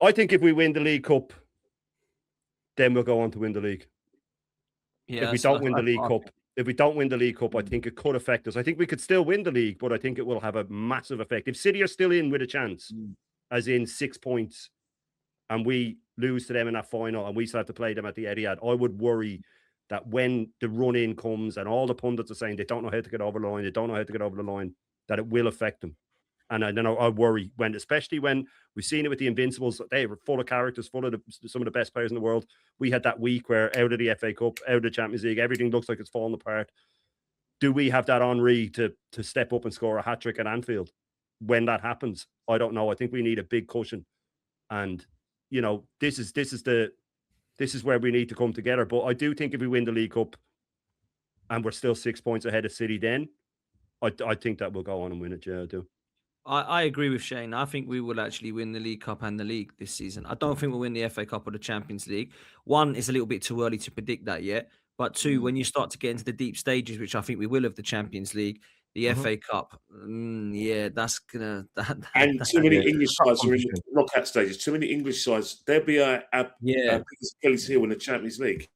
I think if we win the League Cup, then we'll go on to win the league. Yeah, if we don't win the League Cup, I think it could affect us. I think we could still win the league, but I think it will have a massive effect. If City are still in with a chance, as in 6 points, and we lose to them in that final, and we still have to play them at the Etihad, I would worry that when the run-in comes and all the pundits are saying they don't know how to get over the line, that it will affect them. And then I worry especially when we've seen it with the Invincibles. They were full of characters, full of some of the best players in the world. We had that week where out of the FA Cup, out of the Champions League, everything looks like it's falling apart. Do we have that Henry to step up and score a hat-trick at Anfield when that happens? I don't know. I think we need a big cushion. And, this is where we need to come together. But I do think if we win the League Cup and we're still 6 points ahead of City, then I think that we'll go on and win it. Yeah, I do. I agree with Shane. I think we will actually win the League Cup and the league this season. I don't think we'll win the FA Cup or the Champions League. One, it's a little bit too early to predict that yet. But two, when you start to get into the deep stages, which I think we will of the Champions League, the FA Cup, that's gonna. And too many English sides are in the knockout stages. Too many English sides. There'll be a biggest Achilles heel in the Champions League.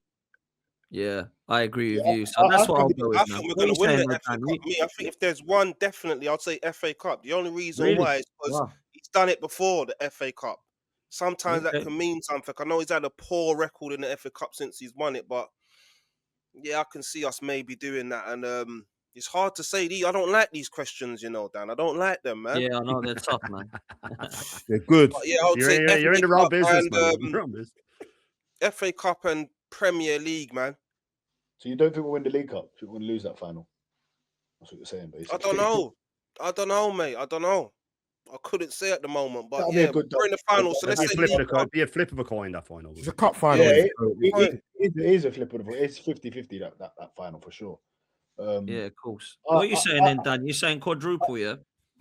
Yeah, I agree with you. So that's what I'll go with. I think we're going to win the FA Cup. I think if there's one, definitely, I'd say FA Cup. The only reason why is because he's done it before, the FA Cup. Sometimes that can mean something. I know he's had a poor record in the FA Cup since he's won it, but yeah, I can see us maybe doing that. And it's hard to say. I don't like these questions, Dan. I don't like them, man. Yeah, I know they're tough, man. They're good. But yeah, I would say you're in the wrong business, man. FA Cup and Premier League, man. So you don't think we'll win the League Cup? If we're going to lose that final? That's what you're saying, basically. I don't know, mate. I don't know. I couldn't say at the moment, but we're in the final. So let's say be a flip of a coin, that final. It's a cup final. Yeah, it is a flip of a coin. It's 50-50, that final for sure. Yeah, of course. What are you saying then, Dan? You're saying quadruple, yeah?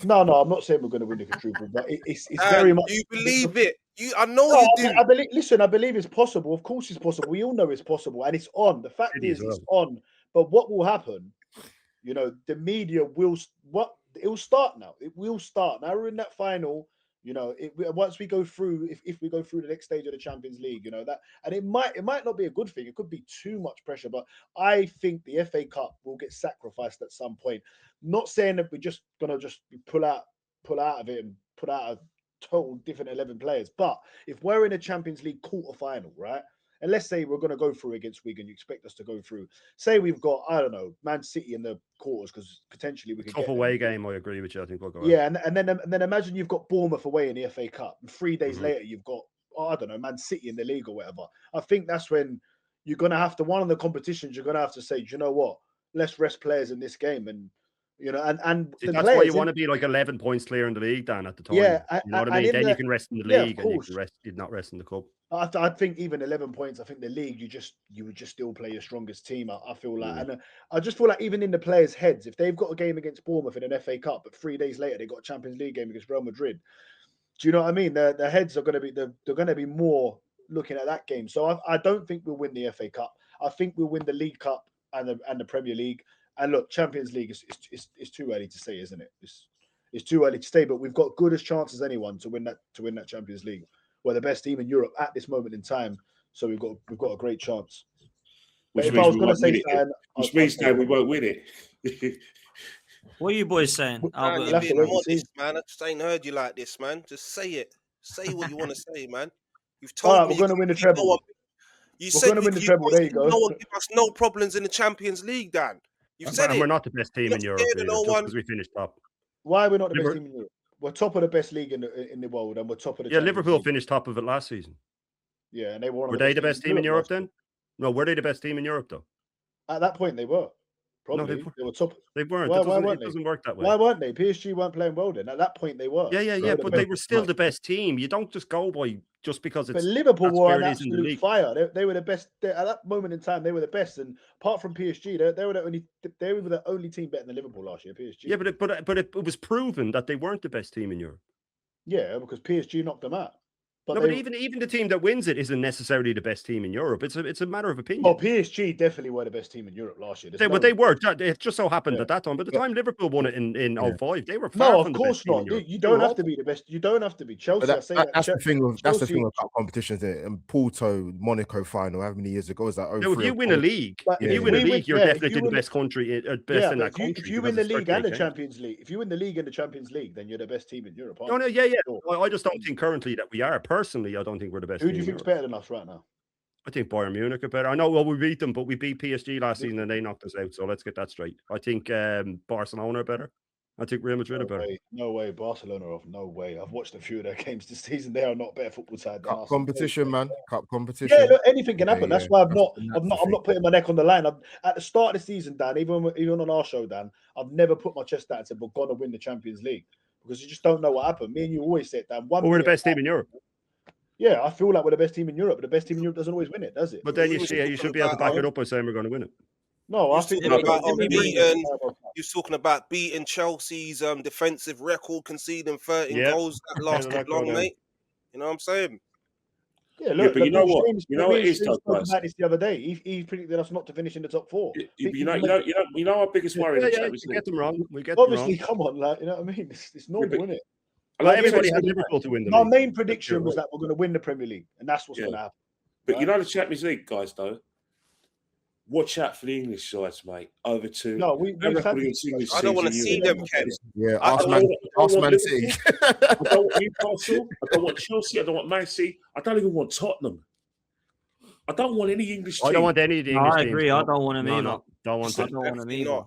No, I'm not saying we're going to win the quadruple, but it's very much. You believe it? I know you do. I believe it's possible. Of course, it's possible. We all know it's possible, and it's on. The fact is, it's on. But what will happen? The media will. It will start now. It will start now. We're in that final. Once we go through, if we go through the next stage of the Champions League, that, and it might not be a good thing. It could be too much pressure. But I think the FA Cup will get sacrificed at some point. Not saying that we're just gonna pull out of it and put out a total different 11 players. But if we're in a Champions League quarter-final, right? And let's say we're going to go through against Wigan, you expect us to go through. Say we've got, I don't know, Man City in the quarters, because potentially we could tough away game. I agree with you. I think we'll go. Yeah, and then imagine you've got Bournemouth away in the FA Cup, and 3 days later you've got, I don't know, Man City in the league or whatever. I think that's when you're going to have to, one of the competitions, you're going to have to say, do you know what? Let's rest players in this game, and and see, that's why you want to be like 11 points clear in the league, Dan, at the time. Yeah, you know what I mean. Then you can rest in the league, and you can not rest in the cup. I think even 11 points. I think the league, you would just still play your strongest team. I feel like, and I just feel like even in the players' heads, if they've got a game against Bournemouth in an FA Cup, but 3 days later they got a Champions League game against Real Madrid, do you know what I mean? Their heads are going to be they're going to be more looking at that game. So I don't think we'll win the FA Cup. I think we'll win the League Cup and the Premier League. And look, Champions League is too early to say, isn't it? It's too early to say, but we've got good as chance as anyone to win that Champions League. We're the best team in Europe at this moment in time, so we've got a great chance. Which means now we won't win it. What are you boys saying? You're being modest, man. I just ain't heard you like this, man. Just say it. Say what you want to say, man. You've told me we're going to win the treble. You said we're going to win the treble. There you go. No one give us no problems in the Champions League, Dan. You've said and we're not the best team in Europe just because we finished top. Why are we not the best team in Europe? We're top of the best league in the world, and we're top of the. Yeah, Liverpool finished top of it last season. Yeah, and they were. Were they the best team in Europe then? No, were they the best team in Europe though? At that point, they were. Probably no, they were top. They weren't. It doesn't work that way. Why weren't they? PSG weren't playing well then. At that point, they were. Yeah. But they were still the best team. You don't just go by just because it's. But Liverpool were an absolute fire. They were the best at that moment in time. They were the best, and apart from PSG, they were the only team better than Liverpool last year. PSG. Yeah, but it was proven that they weren't the best team in Europe. Yeah, because PSG knocked them out. But even the team that wins it isn't necessarily the best team in Europe. It's a matter of opinion. Well, PSG definitely were the best team in Europe last year. They were. It just so happened at that time. By the time Liverpool won it in 05, they were far from the best team in Europe. You don't have to be the best. You don't have to be. Chelsea. That's the thing with cup competitions. And Porto, Monaco final, how many years ago was that? No, if you win a league, you're definitely the best country, best in that country. If you win the league and the Champions League, then you're the best team in Europe. No, I just don't think currently that we are. Personally, I don't think we're the best. Who do you think's better than us right now? I think Bayern Munich are better. I know, well, we beat them, but we beat PSG last season and they knocked us out. So let's get that straight. I think Barcelona are better. I think Real Madrid are better. No way. Barcelona are off. No way. I've watched a few of their games this season. They are not better football side. Cup competition, man. Cup competition. Yeah, look, anything can happen. That's why I'm not putting my neck on the line. At the start of the season, Dan, even on our show, Dan, I've never put my chest out and said we're gonna win the Champions League because you just don't know what happened. Me and you always said, Dan, we're the best team in Europe. Yeah, I feel like we're the best team in Europe, but the best team in Europe doesn't always win it, does it? But then you should be able to back it up by saying we're going to win it. No, I think you're talking about beating Chelsea's defensive record, conceding 13 goals that lasted long, mate. You know what I'm saying? Yeah, look, but you know what? You know what it is, about this the other day. He predicted us not to finish in the top 4. You know our biggest worry in the Champions League. We get them wrong. Obviously, come on, like, you know what I mean? It's normal, isn't it? Like everybody had Liverpool to win the league. My main prediction was that we're going to win the Premier League, and that's what's going to happen. But you know the Champions League, guys, though. Watch out for the English sides, mate. Over to I don't want to see them, Ken. Yeah, Arsenal City. I don't want Newcastle. I don't want Chelsea. I don't want Man City. I don't even want Tottenham. I don't want any English team. I don't want any of the English teams. I agree. I don't want them either. Don't want them. I don't want them either.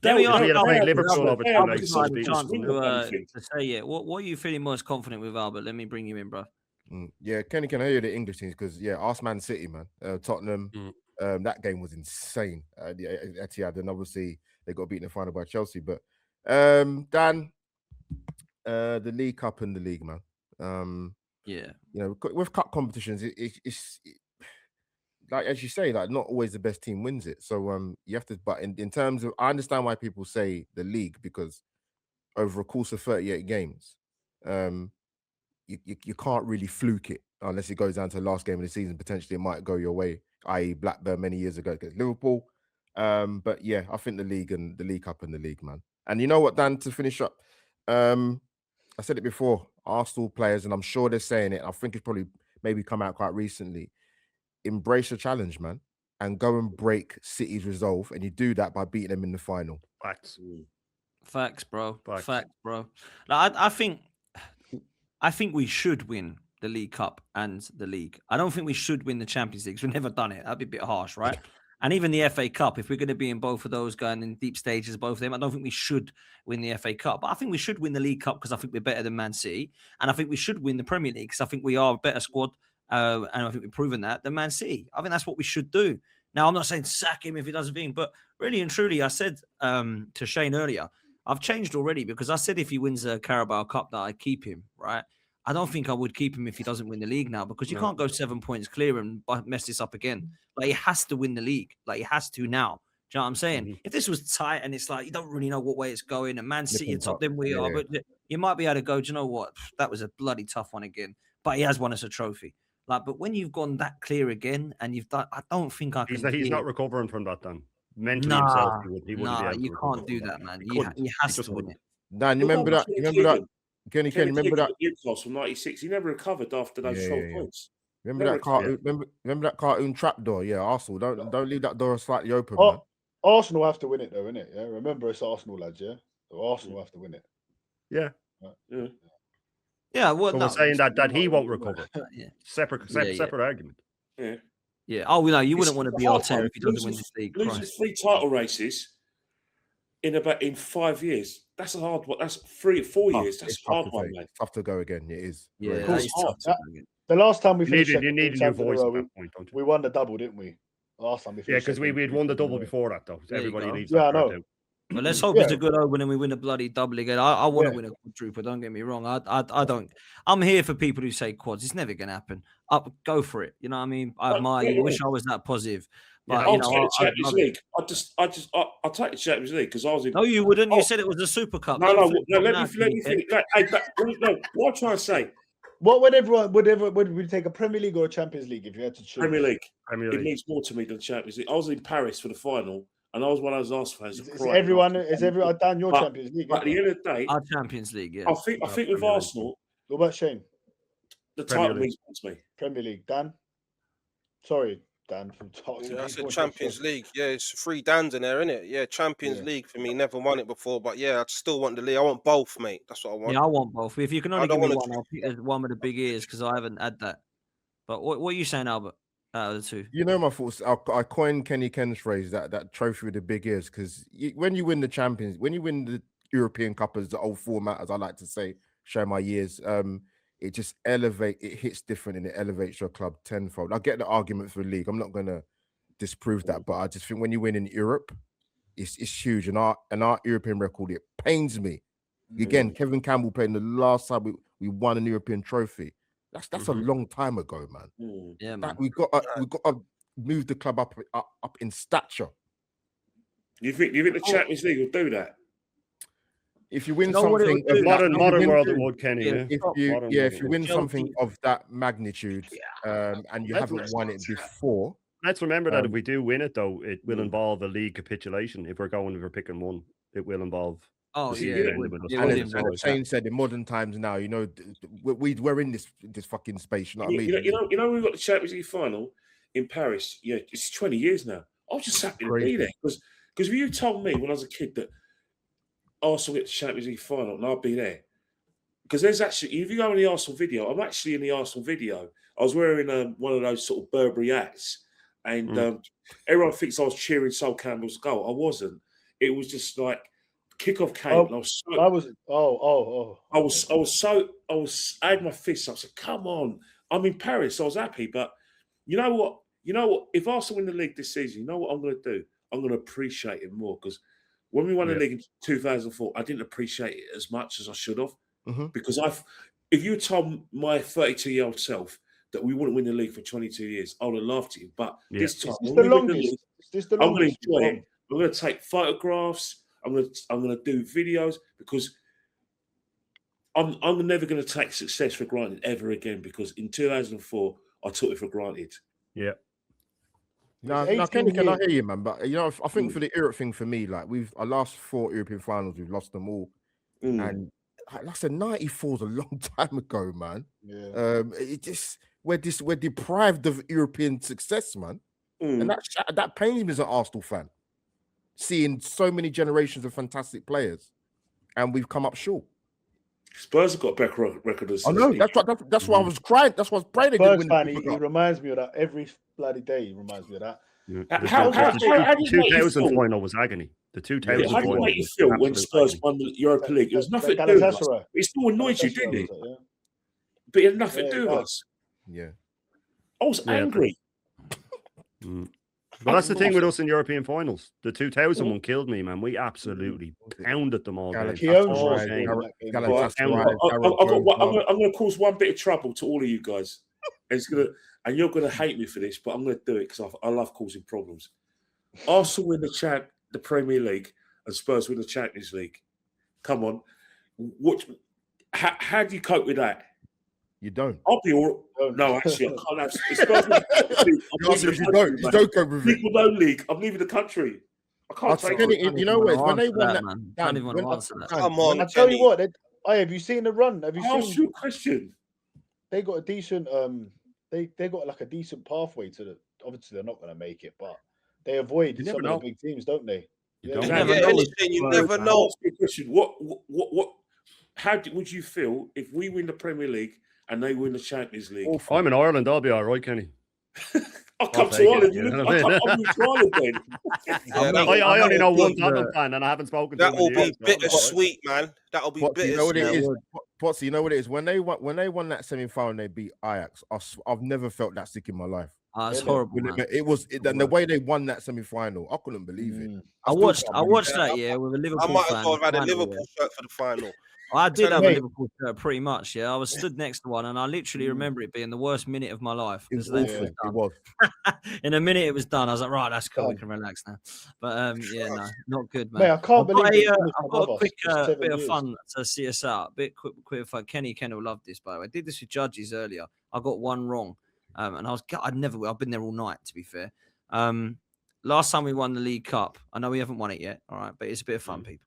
Let me ask Liverpool over to say, yeah. What are you feeling most confident with, Albert? Let me bring you in, bro. Yeah, Kenny, can I hear the English teams? Because Arsenal City, man, Tottenham. That game was insane. Etihad, and obviously they got beaten in the final by Chelsea. But Dan, the League Cup and the league, man. With cup competitions, it's like as you say, like not always the best team wins it. So you have to. But in terms of, I understand why people say the league because over a course of 38 games, you can't really fluke it unless it goes down to the last game of the season. Potentially, it might go your way, i.e., Blackburn many years ago against Liverpool. But yeah, I think the league and the League Cup and the league, man. And you know what, Dan? To finish up, I said it before. Arsenal players, and I'm sure they're saying it. I think it's probably maybe come out quite recently. Embrace the challenge, man, and go and break City's resolve. And you do that by beating them in the final. Facts, bro. Facts, bro. Like, I think we should win the League Cup and the league. I don't think we should win the Champions League. We've never done it. That'd be a bit harsh, right? And even the FA Cup, if we're going to be in both of those, going in deep stages, both of them, I don't think we should win the FA Cup. But I think we should win the League Cup because I think we're better than Man City. And I think we should win the Premier League because I think we are a better squad. And I think we've proven that than Man City. I think that's what we should do. Now, I'm not saying sack him if he does a thing, but really and truly, I said to Shane earlier, I've changed already because I said if he wins a Carabao Cup that I keep him, right? I don't think I would keep him if he doesn't win the league now because you can't go 7 points clear and mess this up again. Like, he has to win the league. Like, he has to now. Do you know what I'm saying? If this was tight and it's like you don't really know what way it's going and Man City are top, then we are. But you might be able to go, do you know what? That was a bloody tough one again. But he has won us a trophy. Like, but when you've gone that clear again and you've done, I don't think I can. He's not recovering from that then. Mentally himself, he wouldn't be able to you can't do that, man. He has to win it. Dan, you remember that? Kenny, remember that? Newcastle from '96. He never recovered after those 12 points. Remember that cartoon? Remember that cartoon trap door? Yeah, Arsenal. Don't leave that door slightly open, man. Arsenal have to win it, though, innit? Yeah, remember it's Arsenal, lads. Yeah, so Arsenal have to win it. Yeah. Yeah. Well, so we're saying that he won't recover. Separate argument. Yeah. Oh, no, you wouldn't want to be Arteta if he doesn't win this league. Losing 3 title races in 5 years. That's a hard one. That's 3 or 4 years. That's a hard one, mate. Tough to go again. It is. Yeah, the last time we finished, you need a new voice at that point, don't you? We won the double, didn't we? Last time we finished. Yeah, because we had won the double before that, though. Everybody leaves. Yeah, I know. But let's hope it's a good open and we win a bloody double again. I want to win a quadruple. Don't get me wrong. I don't. I'm here for people who say quads. It's never going to happen. Go for it. You know what I mean? I admire you. I wish I was that positive. But, I'll take the Champions League. I'll take the Champions League because I was in. No, you wouldn't. You said it was a Super Cup. No. Let me think. What I'm trying to say, What would we take a Premier League or a Champions League if you had to choose? Premier League. Premier It League. means more to me than Champions League. I was in Paris for the final, and I was one of those Arsenal fans. Is everyone down your Champions League? But at the end of the day, our Champions League. Yeah, I think with Arsenal. What about Shane? The title means more to me. Premier League, Dan. Sorry, Dan, from talking. Yeah, I said Champions League. Yeah, it's 3 Dans in there, isn't it? Yeah, Champions League for me. Never won it before, but yeah, I still want the league. I want both, mate. That's what I want. Yeah, I want both. If you can only give me one, I'll pick the one with the big ears because I haven't had that. But what are you saying, Albert? Out of the two, you know my thoughts. I coined Kenny Ken's phrase that trophy with the big ears because when you win the Champions, when you win the European Cup as the old format, as I like to say, show my years. It just it hits different and it elevates your club tenfold. I get the argument for the league. I'm not gonna disprove that, but I just think when you win in Europe, it's huge. And our European record, it pains me. Again, Kevin Campbell playing the last time we won an European trophy. That's a long time ago, man. Yeah, man. We got to move the club up in stature. You think the Champions League will do that? If you win something, modern world award, Kenny. If you win something of that magnitude, and you haven't won it before. Let's remember that if we do win it, though, it will involve a league capitulation. If we're picking one, it will involve. Oh yeah, and as Shane said, in modern times now, you know, we're in this fucking space. You know what I mean? You know, we got the Champions League final in Paris. Yeah, it's 20 years now. I was just happy to be there because if you told me when I was a kid that Arsenal get the Champions League final and I'd be there, because there's actually, if you go in the Arsenal video, I'm actually in the Arsenal video. I was wearing one of those sort of Burberry hats, and everyone thinks I was cheering Sol Campbell's goal. I wasn't. It was just like. Kickoff came. And I had my fists up. I said, "Come on, I'm in Paris." I was happy, but you know what? If Arsenal win the league this season, you know what I'm going to do? I'm going to appreciate it more because when we won the league in 2004, I didn't appreciate it as much as I should have. Because if you told my 32-year-old self that we wouldn't win the league for 22 years, I would have laughed at you. But this time, I'm going to enjoy it. I'm going to take photographs. I'm gonna do videos because I'm never gonna take success for granted ever again because in 2004 I took it for granted. Yeah. No, Kenny, can I hear you, man? But you know, I think for the Europe thing for me, like our last 4 European finals, we've lost them all, and like I said, 94 is a long time ago, man. Yeah. We're deprived of European success, man, and that pains me as an Arsenal fan. Seeing so many generations of fantastic players, and we've come up short. Spurs have got a better record. I know. That's why I was crying. That's why I was praying. Spurs fan, he reminds me of that every bloody day. He reminds me of that. The 2000 final was agony. The 2000 How did it make you feel when Spurs won the Europa League? It was nothing to do with us. It still annoyed you, didn't it? But it had nothing to do with us. Yeah. I was angry. But that's the thing with us in European finals. The 2000 one killed me, man. We absolutely pounded them all. I'm going to cause one bit of trouble to all of you guys. And you're going to hate me for this, but I'm going to do it because I love causing problems. Arsenal win the Premier League and Spurs win the Champions League. Come on. How do you cope with that? You don't. I'll be all right. No, actually, I can't have. You don't go with it. No league. I'm leaving the country. I can't take it. You know what? When they won that, come on. I tell you what. Have you seen the run? Have you seen? Ask you a question. They got a decent. They got like a decent pathway to the. Obviously, they're not going to make it, but they avoid some of the big teams, don't they? You never know. Question. What? How would you feel if we win the Premier League? And they win the Champions League. I'm in Ireland. I'll be all right, Kenny. I'll come to Ireland. I'll move to Ireland then. I only know one Tottenham fan, and I haven't spoken to him. That will be bittersweet, man. That will be bittersweet. You know what it is? Potsy, you know what it is? When they won that semi-final, and they beat Ajax. I've never felt that sick in my life. It's horrible. It was the way they won that semi-final. I couldn't believe it. I watched that, with a Liverpool fan. I might as well have had a Liverpool shirt for the final. I did have a Mate. Liverpool shirt, pretty much. Yeah, I was stood next to one, and I literally remember it being the worst minute of my life. It was because awful. was It was. In a minute, it was done. I was like, right, that's cool. We Done. can relax now. But yeah, no, not good, man. Mate, I can't believe they finished I've got above a us quick for 7 bit of years. fun to see us out. A bit quick fun. Kenny will love this, by the way. I did this with judges earlier. I got one wrong, and I've been there all night, to be fair. Last time we won the League Cup, I know we haven't won it yet, all right, but it's a bit of fun, people.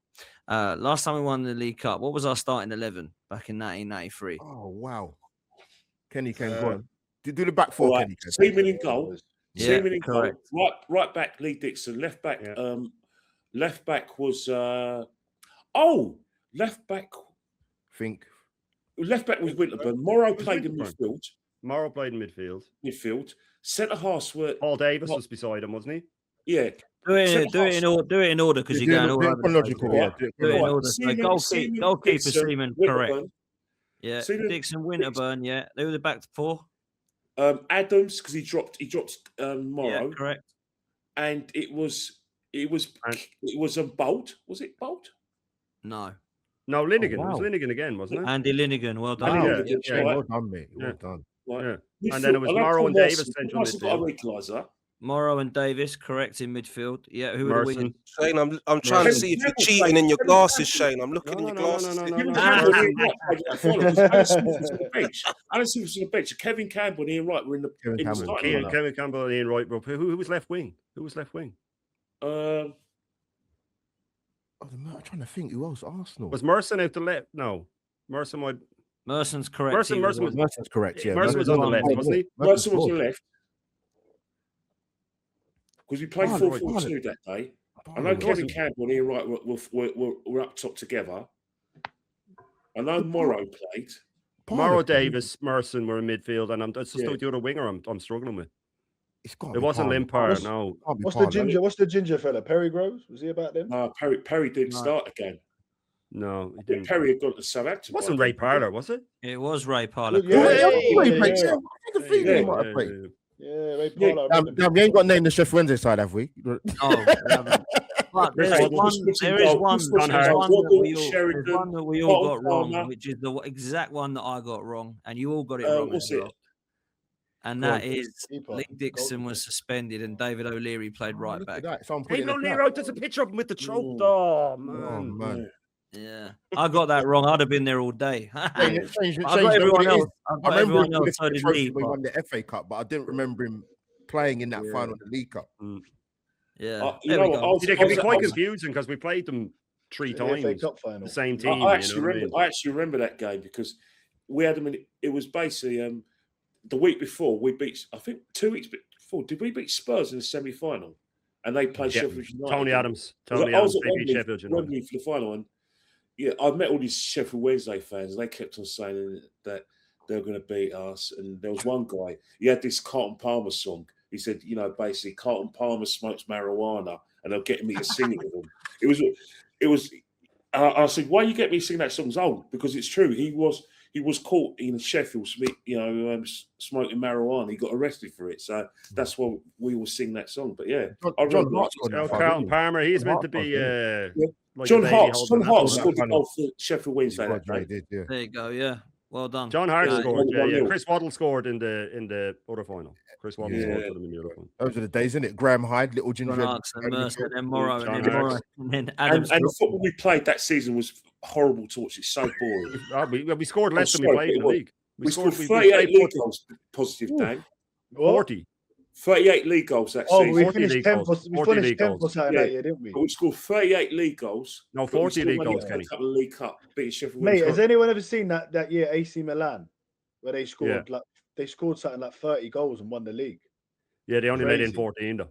Last time we won the League Cup, what was our starting 11 back in 1993? Oh wow, Kenny can go on. Do the back four, Right. Kenny. Seaman in goal. Yeah, Seaman in correct. goal. Right back, Lee Dixon. Left back. Left back was. Left back. Think. Left back was Winterburn. Morrow played in midfield. Morrow played in midfield. Centre halves were. Paul Davis was beside him, wasn't he? Yeah. Do it in order because you're going all over. Chronological, yeah. Do it in order. So goalkeeper Seaman, correct. Winterburn. Yeah, Seaman, Dixon, Winterburn. Yeah, they were the back four. Adams, because he dropped Morrow. Yeah, correct. And it was a Bolt. Was it Bolt? No, Linnigan. Oh, wow. It was Linnigan again, wasn't it? Andy Linnigan. Well done. Wow. Yeah. Well done, mate. Well done. Right. Yeah. And then it was Morrow and Davis central Got a midfield. equaliser. Morrow and Davis, correct, in midfield. Yeah, who were the Merson. winners? Shane, I'm trying to see if you're cheating in your glasses, Shane. I'm looking in your glasses. Alan Smith was on the bench. Kevin Campbell and Ian Wright were in the starting lineup. Kevin Campbell and Ian Wright. Who was left wing? I'm trying to think who else. Arsenal. Was Merson out the left? No. Merson's correct. Merson's correct, yeah. Merson was on the left, wasn't he? Merson was on the left. Because we played 4-4-2 that day. I know Kevin Campbell and Ian Wright were up top together. I know Morrow played. Morrow, Davis, Merson were in midfield, and it's just the other winger I'm struggling with. It wasn't Limpar, no. What's the ginger fella? Perry Groves? Was he about then? No, Perry didn't start again. No, he didn't. Perry had gone to Southampton. It wasn't Ray Parlour, was it? It was Ray Parlour. Ray Parlour. Damn, we ain't got named the Chef Wednesday side, have we? No, but there is one that we all got wrong, which is the exact one that I got wrong, and you all got it wrong as well. And that is Lee Dixon was suspended and David O'Leary played right back. David O'Leary, there's a picture of him with the throat. Oh, man. Yeah, I got that wrong. I'd have been there all day. I got everyone else. I remember we won the FA Cup, but I didn't remember him playing in that final of the League Cup. Yeah, it can be quite confusing because we played them 3 times. The same team. I actually remember that game because we had them in. It was basically the week before we beat. I think 2 weeks before. Did we beat Spurs in the semi-final? And they played Sheffield United. Tony Adams. I was at Wembley for the final, and I met all these Sheffield Wednesday fans, and they kept on saying that they were going to beat us. And there was one guy. He had this Carlton Palmer song. He said, basically, Carlton Palmer smokes marijuana, and they're getting me to sing it with him. It was. I said, why you get me to sing that song? It's old because it's true. He was caught in Sheffield, smoking marijuana. He got arrested for it. So that's why we will sing that song. But yeah, Carlton Palmer. He's meant to be. John Hart scored the goal for Sheffield Wednesday. There you go. Yeah, well done. John Hart scored. Yeah. Chris Waddle scored in the other final. Chris Waddle scored for them in the other final. Those are the days, isn't it? Graham Hyde, Little Ginger, Mercer, then Morrow, and then Adams. And the football we played that season was horrible to watch. It's so boring. We scored less than we played in the league. We scored 38 league goals. Positive, Dan. 40. 38 league goals that season. We finished 10th or something that year, didn't we? But we scored 38 league goals. No, 40 league goals, Kenny. A couple of League Cup, beating Sheffield Wednesday. Mate, has anyone ever seen that year AC Milan, where they scored something like 30 goals and won the league? Yeah, they only let in 14 though.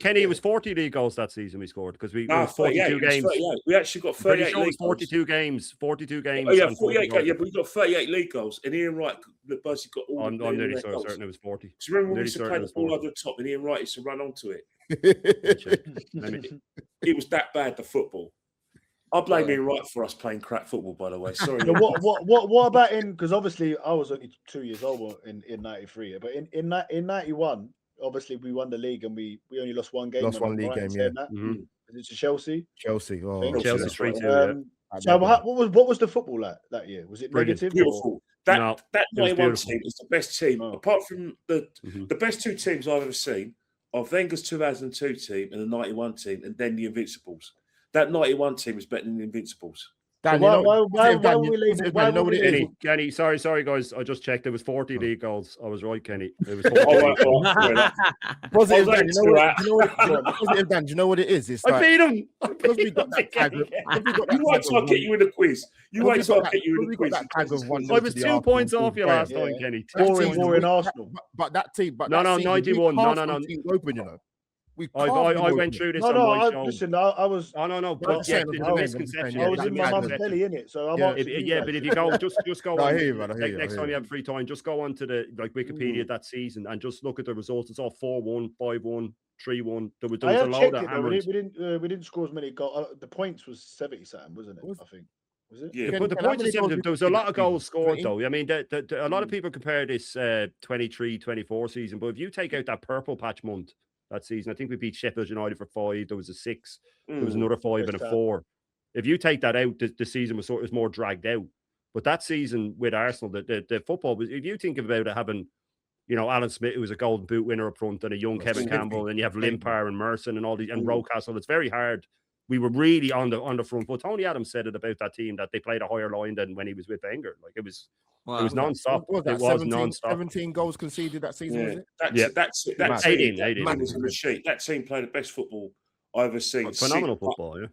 Kenny, it was 40 league goals that season we scored because we 42 games. We actually got 38 league 42 games. 42 games. Oh, yeah, 48 games. Yeah, but we got 38 league goals. And Ian Wright basically got all I'm nearly certain it was 40. So remember when we used to play the ball over the top and Ian Wright used to run onto it? It was that bad, the football. I blame Ian Wright for us playing crap football, by the way. Sorry. What about because obviously I was only 2 years old in 93, but in 91, obviously we won the league and we only lost one game. Lost one league game, yeah. Is it to Chelsea? Chelsea. Oh, Chelsea 3-2. So what was the football like that year? Was it Brilliant. negative? Beautiful. That 91 team is the best team, Oh. apart from the best two teams I've ever seen are Wenger's 2002 team and the 91 team, and then the Invincibles. That 91 team is better than the Invincibles. Dan, why were we leaving? Why were we leaving? Kenny, sorry, guys. I just checked. There was 40 league goals. I was right, Kenny. It was 40 Positive Dan, do you know what it is? It's I beat him. Because we got that tag. You wait till I get you in the quiz. You wait till I get you in the quiz. I was 2 points off you last time, Kenny. Boring Arsenal. But that team. No, 91. No. Open, you know. I went through this on my show. Listen, I was. No. But yeah, the misconception. I was in my mum's belly, innit? So I'm but if you go, just go. I hear you, man. Next time you have free time, just go onto the Wikipedia that season and just look at the results. It's all 4-1, 5-1, 3-1. There was a load of hammers. We didn't score as many goals. The points was 70 something, wasn't it? I think. Was it? Yeah, but the point is, there was a lot of goals scored, though. I mean, a lot of people compare this 23-24 season, but if you take out that purple patch month that season, I think we beat Sheffield United for 5. There was a 6. There was another 5 and a 4. If you take that out, the season was more dragged out. But that season with Arsenal, the football was. If you think about it, having Alan Smith, who was a Golden Boot winner up front, and a young Kevin Campbell, and you have Limpar and Merson and all these, and Rocastle, it's very hard. We were really on the front foot. Tony Adams said it about that team that they played a higher line than when he was with Wenger. Like it was non-stop. It was non-stop. 17 goals conceded that season. Yeah. Was it? That's 18. Man was in the sheet. That team played the best football I've ever seen. Phenomenal football. Yeah.